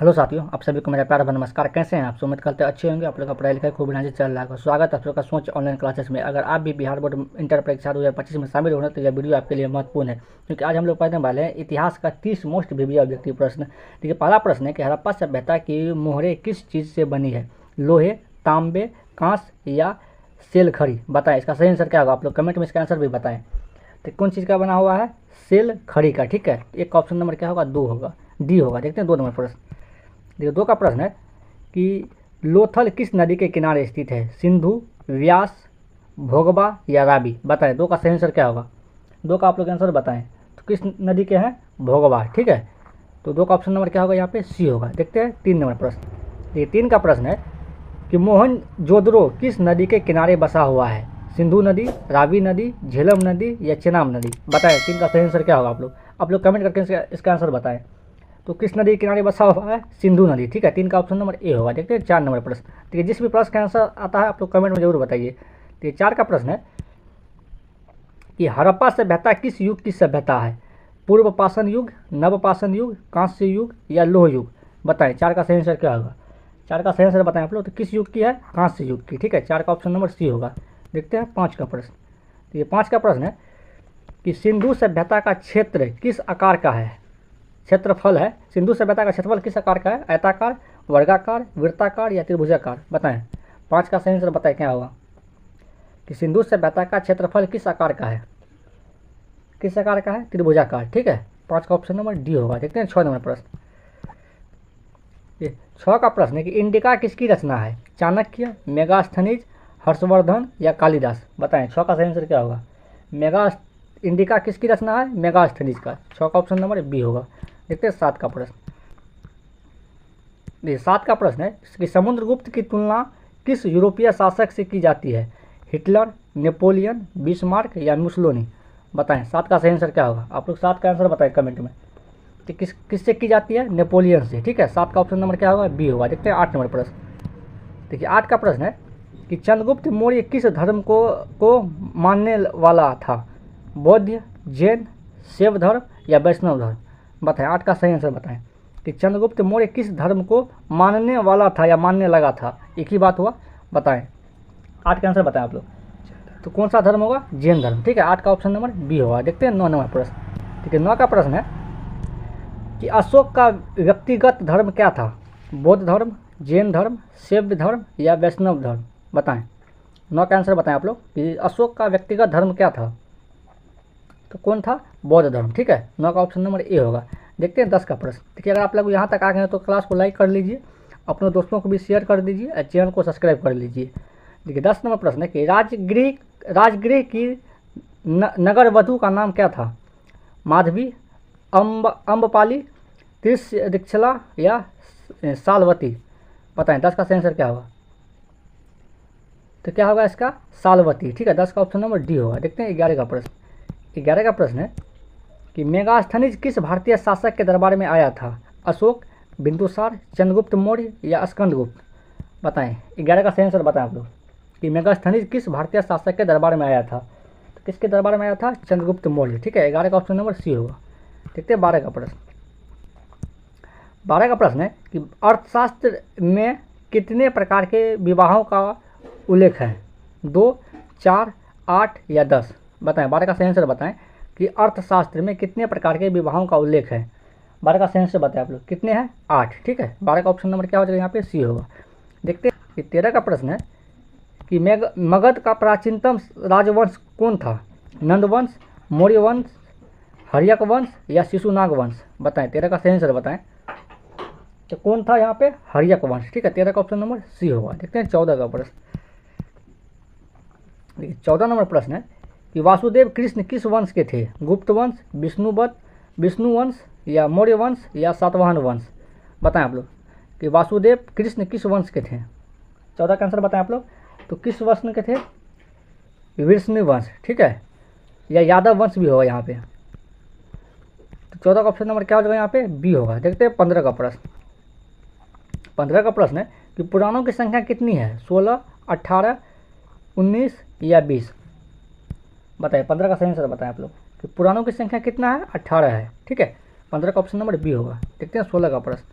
Hello साथियों, आप सभी को मेरा प्यार भरा नमस्कार। कैसे हैं आप? उम्मीद करते हैं अच्छे होंगे। आप लोग का पढ़ाई लिखाई खूब बढ़िया से चल रहा है। स्वागत है आप लोग का सोच ऑनलाइन क्लासेस में। अगर आप भी बिहार बोर्ड इंटर परीक्षा 2025 में शामिल हो रहे हैं तो यह वीडियो आपके लिए महत्वपूर्ण है, क्योंकि आज हम लोग पढ़ने वाले हैं इतिहास का 30 मोस्ट वीवी ऑब्जेक्टिव प्रश्न। देखिए, पहला प्रश्न है कि हड़प्पा सभ्यता की मोहरें किस चीज़ से बनी है? लोहे, तांबे, कांस या सेल खड़ी? बताएं, इसका सही आंसर क्या होगा? आप लोग कमेंट में इसका आंसर भी बताएं। तो कौन चीज़ का बना हुआ है? सेल खड़ी का। ठीक है, एक का ऑप्शन नंबर क्या होगा? दो होगा, डी होगा। देखते हैं 2 नंबर प्रश्न। देखिए, 2 का प्रश्न है कि लोथल किस नदी के किनारे स्थित है? सिंधु, व्यास, भोगबा या रावी? बताएं, 2 का सही आंसर क्या होगा? 2 का आप लोग आंसर बताएं। तो किस नदी के हैं? भोगबा। ठीक है, तो 2 का ऑप्शन नंबर क्या होगा? यहाँ पे सी होगा। देखते हैं 3 नंबर प्रश्न। देखिए, 3 का प्रश्न है कि मोहनजोदड़ो किस नदी के किनारे बसा हुआ है? सिंधु नदी, रावी नदी, झेलम नदी या चेनाब नदी? बताएं, 3 का सही आंसर क्या होगा? आप लोग कमेंट करके इसका आंसर बताएं। तो किस नदी के किनारे बसा हुआ है? सिंधु नदी। ठीक है, 3 का ऑप्शन नंबर ए होगा। देखते हैं 4 नंबर प्रश्न। ठीक है, जिस भी प्रश्न का आंसर आता है आप लोग कमेंट में जरूर बताइए। तो ये 4 का प्रश्न है कि हड़प्पा सभ्यता किस युग की सभ्यता है? पूर्व पाषाण युग, नव पाषाण युग, कांस्य युग या लोह युग? बताएं, 4 का सही आंसर क्या होगा? 4 का सही आंसर बताएं आप लोग। तो किस युग की है? कांस्य युग की। ठीक है, 4 का ऑप्शन नंबर सी होगा। देखते हैं 5 का प्रश्न। तो ये 5 का प्रश्न है कि सिंधु सभ्यता का क्षेत्र किस आकार का है? क्षेत्रफल है, सिंधु सभ्यता का क्षेत्रफल किस आकार का है? आयताकार, वर्गाकार, वृत्ताकार या त्रिभुजाकार? बताएं, 5 का सही आंसर बताएं क्या होगा? कि सिंधु सभ्यता का क्षेत्रफल किस आकार का है? किस आकार का है? त्रिभुजाकार। ठीक है, 5 का ऑप्शन नंबर डी होगा। देखते हैं 6 नंबर प्रश्न। ये 6 का प्रश्न है कि इंडिका किसकी रचना है? चाणक्य, मेगास्थनीज, हर्षवर्धन या कालिदास? बताएं, 6 का सही आंसर क्या होगा? इंडिका किसकी रचना है? मेगास्थनीज का। 6 का ऑप्शन नंबर बी होगा। देखते हैं 7 का प्रश्न। ये 7 का प्रश्न है कि समुद्रगुप्त की तुलना किस यूरोपीय शासक से की जाती है? हिटलर, नेपोलियन, बिस्मार्क या मुसोलिनी? बताएं, 7 का सही आंसर क्या होगा? आप लोग 7 का आंसर बताएं कमेंट में। तो किससे की जाती है? नेपोलियन से। ठीक है, 7 का ऑप्शन नंबर क्या होगा? बी होगा। देखते हैं 8 नंबर प्रश्न। देखिए, 8 का प्रश्न है कि चंद्रगुप्त मौर्य किस धर्म को मानने वाला था? बौद्ध, जैन, शैव धर्म या वैष्णव धर्म? बताएं, 8 का सही आंसर बताएं कि चंद्रगुप्त मौर्य किस धर्म को मानने वाला था या मानने लगा था? एक ही बात हुआ। बताएं, 8 का आंसर बताएं आप लोग। तो कौन सा धर्म होगा? जैन धर्म। ठीक है, 8 का ऑप्शन नंबर बी होगा। देखते हैं 9 नंबर प्रश्न। ठीक है, 9 का प्रश्न है कि अशोक का व्यक्तिगत धर्म क्या था? बौद्ध धर्म, जैन धर्म, शैव धर्म या वैष्णव धर्म? बताएं, 9 का आंसर बताएं आप लोग कि अशोक का व्यक्तिगत धर्म क्या था? तो कौन था? बौद्ध धर्म। ठीक है, 9 का ऑप्शन नंबर ए होगा। देखते हैं 10 का प्रश्न। देखिए, अगर आप लोग यहाँ तक आ गए हैं तो क्लास को लाइक कर लीजिए, अपने दोस्तों को भी शेयर कर दीजिए और चैनल को सब्सक्राइब कर लीजिए। देखिए, 10 नंबर प्रश्न है कि राजगृह की नगर वधु का नाम क्या था? माधवी, अम्बपाली, त्रिशला या सालवती? बताएं, 10 का सही आंसर क्या होगा? तो क्या होगा इसका? सालवती। ठीक है, 10 का ऑप्शन नंबर डी होगा। देखते हैं 11 का प्रश्न। 11 का प्रश्न है कि मेगास्थनीज किस भारतीय शासक के दरबार में आया था? अशोक, बिंदुसार, चंद्रगुप्त मौर्य या स्कंदगुप्त? बताएं, 11 का सही आंसर बताएं आप लोग कि मेगास्थनीज किस भारतीय शासक के दरबार में आया था? तो किसके दरबार में आया था? चंद्रगुप्त मौर्य। ठीक है, 11 का ऑप्शन नंबर सी होगा। देखते हैं 12 का प्रश्न। 12 का प्रश्न है कि अर्थशास्त्र में कितने प्रकार के विवाहों का उल्लेख है? 2, 4, 8 या 10? बताएं, 12 का सही आंसर बताएं कि अर्थशास्त्र में कितने प्रकार के विवाहों का उल्लेख है? 12 का सही आंसर बताएं आप लोग। कितने हैं? 8। ठीक है, 12 का ऑप्शन नंबर क्या हो जाएगा? यहाँ पे सी होगा। देखते हैं कि 13 का प्रश्न है कि मगध का प्राचीनतम राजवंश कौन था? नंदवंश, मौर्य वंश, हर्यक वंश या शिशुनाग वंश? बताएं, 13 का सही आंसर बताएं। तो कौन था यहाँ पे? हर्यक वंश। ठीक है, 13 का ऑप्शन नंबर सी होगा। देखते हैं 14 का प्रश्न। देखिए, 14 नंबर प्रश्न है कि वासुदेव कृष्ण किस वंश के थे? गुप्त वंश, विष्णु वंश या मौर्य वंश या सातवाहन वंश? बताएं आप लोग कि वासुदेव कृष्ण किस वंश के थे? 14 का आंसर बताएं आप लोग। तो किस वंश के थे? विष्णु वंश। ठीक है, या यादव वंश भी होगा यहाँ पे। तो 14 का ऑप्शन नंबर क्या हो जाएगा? यहाँ पे बी होगा। देखते हैं 15 का प्रश्न। 15 का प्रश्न है कि पुराणों की संख्या कितनी है? 16, 18, 19 या 20? बताइए, 15 का सही आंसर बताएं आप लोग कि पुराणों की संख्या कितना है? 18 है। ठीक है, 15 का ऑप्शन नंबर बी होगा। देखते हैं 16 का प्रश्न।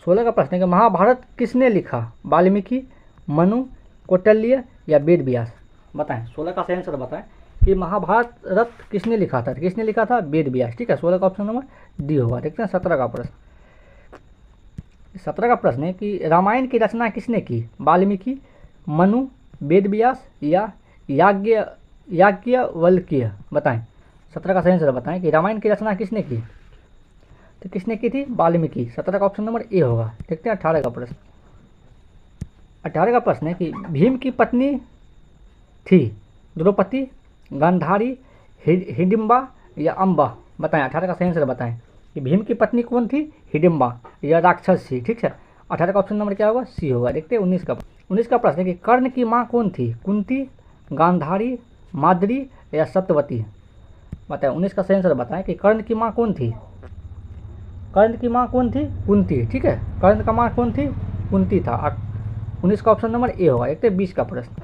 16 का प्रश्न है कि महाभारत किसने लिखा? वाल्मीकि, मनु, कौटिल्य या वेद व्यास? बताएं 16 का सही आंसर बताएं कि महाभारत किसने लिखा था? किसने लिखा था? वेद व्यास। ठीक है, 16 का ऑप्शन नंबर डी होगा। देखते हैं 17 का प्रश्न। 17 का प्रश्न है कि रामायण की रचना किसने की? वाल्मीकि, मनु, वेद व्यास या याज्ञवल्क्य? बताएं 17 का सही आंसर बताएं कि रामायण की रचना किसने की? तो किसने की थी? वाल्मीकि। 17 का ऑप्शन नंबर ए होगा। देखते हैं 18 का प्रश्न। 18 का प्रश्न है कि भीम की पत्नी थी द्रौपदी, गांधारी, हिडिंबा या अम्बा? बताएं 18 का सही आंसर बताएं कि भीम की पत्नी कौन थी? हिडिंबा या राक्षस थी। ठीक है, 18 का ऑप्शन नंबर क्या होगा? सी होगा। देखते हैं 19 का प्रश्न है कि कर्ण की माँ कौन थी? कुंती, गांधारी, माद्री या सत्यवती? बताएं 19 का सही आंसर बताएं कि कर्ण की माँ कौन थी? कर्ण की माँ कौन थी? कुंती। ठीक है, कर्ण का माँ कौन थी? कुंती था। 19 का ऑप्शन नंबर ए होगा। देखते हैं 20 का प्रश्न।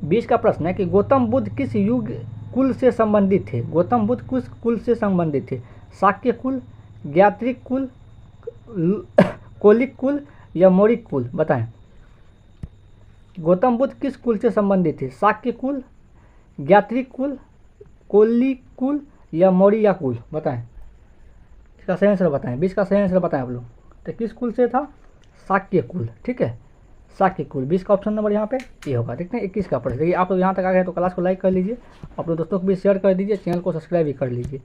20 का प्रश्न है कि गौतम बुद्ध किस युग कुल से संबंधित थे? गौतम बुद्ध किस कुल से संबंधित थे? शाक्य कुल, ज्ञात्रिक कुल, कौलिक कुल या मौर्य कुल? बताएं गौतम बुद्ध किस कुल से संबंधित थे? शाक्य कुल, ज्ञात्रिक कुल, कौलिक कुल या मौर्य कुल? बताएं इसका सही आंसर बताएं। 20 का सही आंसर बताएं आप लोग। तो किस कुल से था? शाक्य कुल। ठीक है, शाक्य कुल। 20 का ऑप्शन नंबर यहाँ पे ये होगा। देखते हैं 21 का प्रश्न। देखिए आप लोग यहाँ तक आ गए तो क्लास को लाइक कर लीजिए, अपने दोस्तों को भी शेयर कर दीजिए, चैनल को सब्सक्राइब भी कर लीजिए।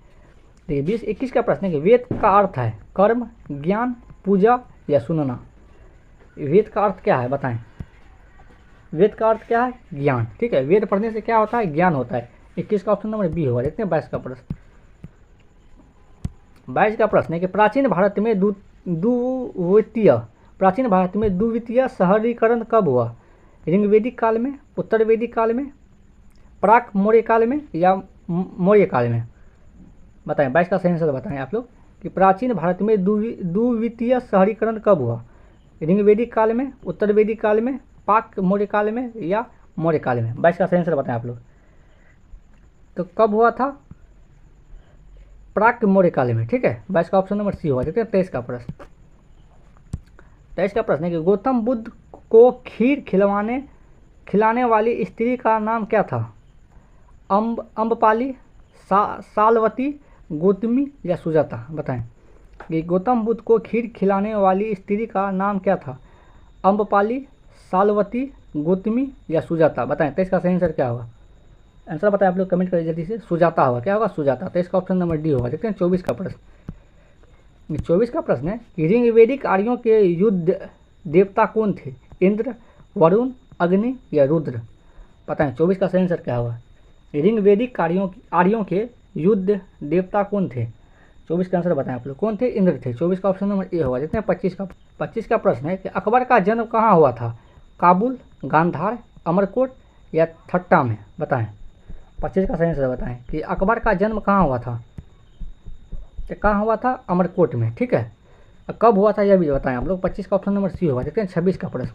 देखिए 21 का प्रश्न है कि वेद का अर्थ है कर्म, ज्ञान, पूजा या सुनना? वेद का अर्थ क्या है? बताएं वेद का अर्थ क्या है? ज्ञान। ठीक है, वेद पढ़ने से क्या होता है? ज्ञान होता है। 21 का ऑप्शन नंबर बी होगा। देखते हैं 22 का प्रश्न। 22 का प्रश्न है कि प्राचीन भारत में द्वितीय शहरीकरण कब हुआ? ऋग्वेदिक काल में, उत्तर वैदिक काल में, प्राक मौर्य काल में या मौर्य काल में? बताएं 22 का सही आंसर बताएं आप लोग कि प्राचीन भारत में द्वितीय शहरीकरण कब हुआ? ऋग्वेदिक काल में, उत्तर वैदिक काल में, पाक मौर्य काल में या मौर्य काल में? 22 का सही आंसर बताएं आप लोग। तो कब हुआ था? प्राक मौर्य काल में। ठीक है, 22 का ऑप्शन नंबर सी होगा। देखते हैं 23 का प्रश्न। 23 का प्रश्न है कि गौतम बुद्ध को खीर खिलाने वाली स्त्री का नाम क्या था? अम्बपाली, सालवती, गौतमी या सुजाता? बताएं कि गौतम बुद्ध को खीर खिलाने वाली स्त्री का नाम क्या था? अम्बपाली, सालवती, गौतमी या सुजाता? बताएं 23 का सही आंसर क्या होगा? आंसर बताएं आप लोग, कमेंट करिए जल्दी से। सुजाता होगा। क्या होगा? सुजाता। 23 का ऑप्शन नंबर डी होगा। देखते हैं 24 का प्रश्न। 24 का प्रश्न है कि ऋग्वेदिक आर्यों के युद्ध देवता कौन थे? इंद्र, वरुण, अग्नि या रुद्र? बताएं 24 का सही आंसर क्या होगा? ऋग्वेदिक आर्यों के युद्ध देवता कौन थे? 24 का आंसर बताएं आप लोग। कौन थे? इंद्र थे। 24 का ऑप्शन नंबर ए होगा। देखते हैं 25 का प्रश्न है कि अकबर का जन्म कहाँ हुआ था? काबुल, गांधार, अमरकोट या ठट्टा में? बताएं 25 का सही आंसर बताएं कि अकबर का जन्म कहाँ हुआ था? तो कहाँ हुआ था? अमरकोट में। ठीक है, कब हुआ था यह भी बताएं आप लोग। 25 का ऑप्शन नंबर सी होगा। देखते हैं 26 का प्रश्न।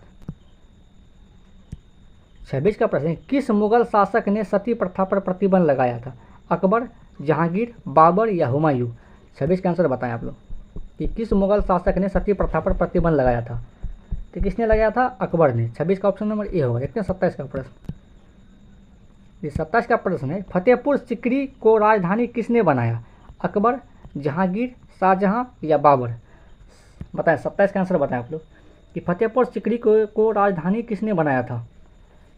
26 का प्रश्न, किस मुगल शासक ने सती प्रथा पर प्रतिबंध लगाया था? अकबर, जहांगीर, बाबर या हुमायूं? 26 का आंसर बताएं आप लोग कि किस मुगल शासक ने सती प्रथा पर प्रतिबंध लगाया था? तो किसने लगाया था? अकबर ने। 26 का ऑप्शन नंबर ए होगा। देखते हैं 27 का प्रश्न। ये 27 का प्रश्न है, फतेहपुर सिकरी को राजधानी किसने बनाया? अकबर, जहांगीर, शाहजहां या बाबर? बताएं 27 का आंसर बताएं आप लोग कि फतेहपुर सिकरी को राजधानी किसने बनाया था?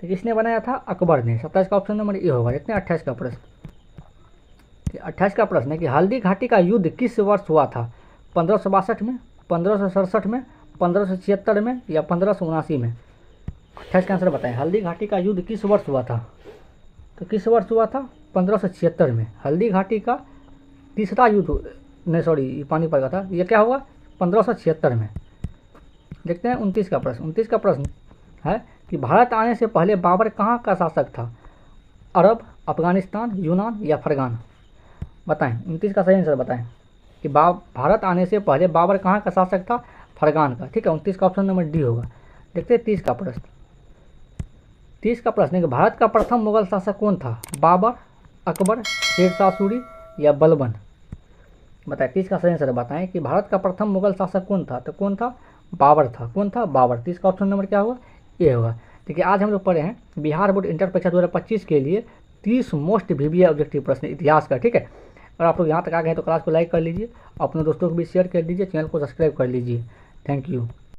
तो किसने बनाया था? अकबर ने। 27 का ऑप्शन नंबर ए होगा। देखते हैं 28 का प्रश्न। 28 का प्रश्न है कि हल्दी घाटी का युद्ध किस वर्ष हुआ था? 1562 में, 1567 में, 1576 में या 1579 में? 28 का आंसर बताएं। हल्दी घाटी का युद्ध किस वर्ष हुआ था? तो किस वर्ष हुआ था? 1576 में। हल्दी घाटी का तीसरा युद्ध, नहीं सॉरी पानीपत का था। ये क्या हुआ? 1576 में। देखते हैं 29 का प्रश्न। 29 का प्रश्न है कि भारत आने से पहले बाबर कहाँ का शासक था? अरब, अफगानिस्तान, यूनान या फरगान? बताएं 29 का सही आंसर बताएं कि भारत आने से पहले बाबर कहाँ का शासक था? फरगान का। ठीक है, 29 का ऑप्शन नंबर डी होगा। देखते हैं 30 का प्रश्न। 30 का प्रश्न है कि भारत का प्रथम मुगल शासक कौन था? बाबर, अकबर, शेरशाह सूरी या बलबन? बताएं 30 का सही आंसर बताएं कि भारत का प्रथम मुगल शासक कौन था। तो कौन था? बाबर था। कौन था? बाबर। 30 का ऑप्शन नंबर क्या होगा? ये होगा। देखिए आज हम लोग पढ़े हैं बिहार बोर्ड इंटर परीक्षा 2025 के लिए 30 मोस्ट वीवीआई ऑब्जेक्टिव प्रश्न इतिहास का। ठीक है, और आप लोग यहाँ तक आ गए तो क्लास को लाइक कर लीजिए, अपने दोस्तों को भी शेयर कर दीजिए, चैनल को सब्सक्राइब कर लीजिए। Thank you.